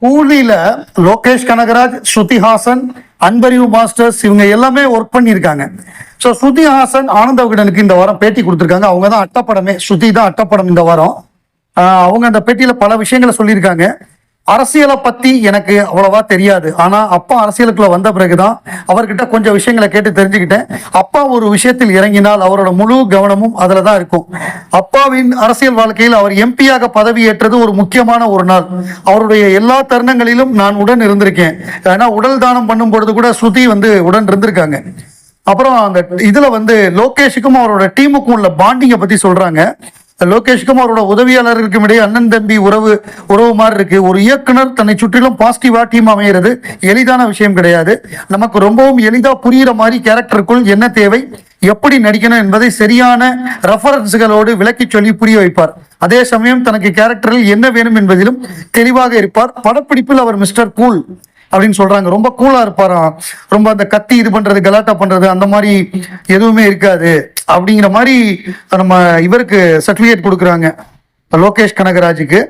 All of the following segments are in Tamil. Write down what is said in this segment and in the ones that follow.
கூலியில லோகேஷ் கனகராஜ், ஸ்ருதிஹாசன், அன்பறிவு மாஸ்டர்ஸ் இவங்க எல்லாமே ஒர்க் பண்ணியிருக்காங்க. ஸோ ஸ்ருதிஹாசன் ஆனந்த விகடனுக்கு இந்த வாரம் பேட்டி கொடுத்துருக்காங்க. அவங்க தான் அட்டப்படமே, ஸ்ருதி தான் அட்டப்படம் இந்த வாரம். அவங்க அந்த பேட்டியில பல விஷயங்களை சொல்லியிருக்காங்க. அரசியலை பத்தி எனக்கு அவ்வளவா தெரியாது, ஆனா அப்பா அரசியலுக்குள்ள வந்த பிறகுதான் அவர்கிட்ட கொஞ்சம் விஷயங்களை கேட்டு தெரிஞ்சுக்கிட்டேன். அப்பா ஒரு விஷயத்தில் இறங்கினால் அவரோட முழு கவனமும் அதுலதான் இருக்கும். அப்பாவின் அரசியல் வாழ்க்கையில் அவர் எம்பியாக பதவி ஏற்றது ஒரு முக்கியமான ஒரு நாள். அவருடைய எல்லா தருணங்களிலும் நான் உடன் இருந்திருக்கேன். ஏன்னா உடல் தானம் பண்ணும் பொழுது கூட ஸ்ருதி உடன் இருந்திருக்காங்க. அப்புறம் அந்த இதுல லோகேஷுக்கும் அவரோட டீமுக்கும் உள்ள பாண்டிங்கை பத்தி சொல்றாங்க. லோகேஷ்கும் அவரோட உதவியாளருக்கும் இடையே அண்ணன் தம்பி உறவு மாதிரி இருக்கு. ஒரு இயக்குனர் தன்னை சுற்றிலும் பாசிட்டிவா டீம் அமைகிறது எளிதான விஷயம் கிடையாது. நமக்கு ரொம்பவும் எளிதா புரியுற மாதிரி கேரக்டருக்குள் என்ன தேவை, எப்படி நடிக்கணும் என்பதை சரியான ரெஃபரன்ஸ்களோடு விளக்கி சொல்லி புரிய வைப்பார். அதே சமயம் தனக்கு கேரக்டரில் என்ன வேணும் என்பதிலும் தெளிவாக இருப்பார். படப்பிடிப்பில் அவர் மிஸ்டர் கூல் அப்படின்னு சொல்றாங்க. ரொம்ப கூலா இருப்பாராம். ரொம்ப அந்த கத்தி இது பண்றது, கலாட்டா பண்றது அந்த மாதிரி எதுவுமே இருக்காது அப்படிங்கிற மாதிரி நம்ம இவருக்கு சர்டிபிகேட் கொடுக்குறாங்க, லோகேஷ் கனகராஜுக்கு.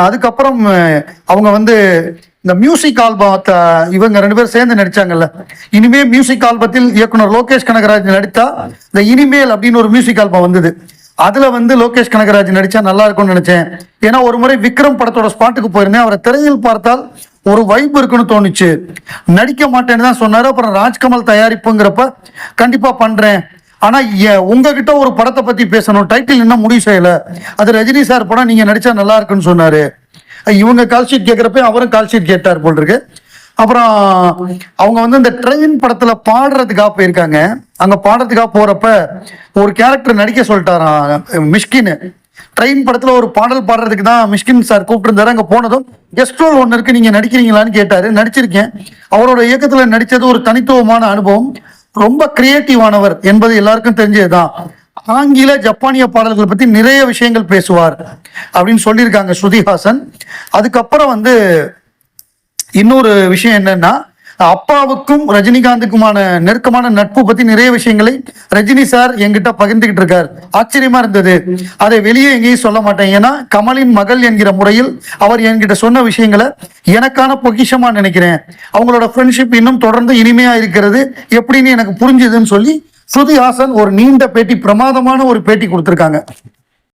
அதுக்கப்புறம் அவங்க இந்த மியூசிக் ஆல்பத்தை இவங்க 2 பேரும் சேர்ந்து நடிச்சாங்கல்ல. இனிமே மியூசிக் ஆல்பத்தில் இயக்குனர் லோகேஷ் கனகராஜ் நடித்தா இந்த இனிமேல் அப்படின்னு ஒரு மியூசிக் ஆல்பம் வந்தது. அதுல லோகேஷ் கனகராஜ் நடிச்சா நல்லா இருக்கும்னு நினைச்சேன். ஏன்னா ஒரு முறை விக்ரம் படத்தோட ஸ்பாட்டுக்கு போயிருந்தேன். அவரை திரையில் பார்த்தால் ஒரு வைப் இருக்குன்னு தோணுச்சு. நடிக்க மாட்டேன்னு தான் சொன்னாரு. அப்புறம் ராஜ்கமல் தயாரிப்புங்கிறப்ப கண்டிப்பா பண்றேன், ஆனா உங்ககிட்ட ஒரு படத்தை பத்தி பேசணும், டைட்டில் இன்னும் முடிவு செய்யல, அது ரஜினி சார் படம், நீங்க நடிச்சா நல்லா இருக்குன்னு சொன்னாரு. இவங்க கால் ஷீட் கேட்கிறப்ப அவரும் கால் ஷீட் கேட்டார் போல் இருக்கு. அப்புறம் அவங்க இந்த ட்ரெயின் படத்துல பாடுறதுக்காக போயிருக்காங்க. அங்க பாடுறதுக்காக போறப்ப ஒரு கேரக்டர் நடிக்க சொல்லிட்டாராம் மிஷ்கின். ட்ரெயின் படத்துல ஒரு பாடல் பாடுறதுக்கு தான் மிஷ்கின் சார் கூப்பிட்டு இருந்தாரு. அங்க போனதும் கெஸ்ட் ரோல் ஒன்று இருக்கு, நீங்க நடிக்கிறீங்களான்னு கேட்டாரு. நடிச்சிருக்கேன். அவரோட இயக்கத்துல நடிச்சது ஒரு தனித்துவமான அனுபவம். ரொம்ப கிரியேட்டிவானவர் என்பது எல்லாருக்கும் தெரிஞ்சதுதான். ஆங்கில ஜப்பானிய பாடல்களை பத்தி நிறைய விஷயங்கள் பேசுவார் அப்படின்னு சொல்லியிருக்காங்க ஸ்ருதிஹாசன். அதுக்கப்புறம் இன்னொரு விஷயம் என்னன்னா, அப்பாவுக்கும் ரஜினிகாந்துக்குமான நெருக்கமான நட்பு பத்தி நிறைய விஷயங்களை ரஜினி சார் என்கிட்ட பகிர்ந்துகிட்டு இருக்காரு. ஆச்சரியமா இருந்தது. அதை வெளியே எங்கேயும் சொல்ல மாட்டேன். ஏன்னா கமலின் மகள் என்கிற முறையில் அவர் என்கிட்ட சொன்ன விஷயங்களை எனக்கான பொக்கிஷமா நினைக்கிறேன். அவங்களோட ஃப்ரெண்ட்ஷிப் இன்னும் தொடர்ந்து இனிமையா இருக்கிறது எப்படின்னு எனக்கு புரிஞ்சுதுன்னு சொல்லி ஸ்ருதிஹாசன் ஒரு நீண்ட பேட்டி, பிரமாதமான ஒரு பேட்டி கொடுத்திருக்காங்க.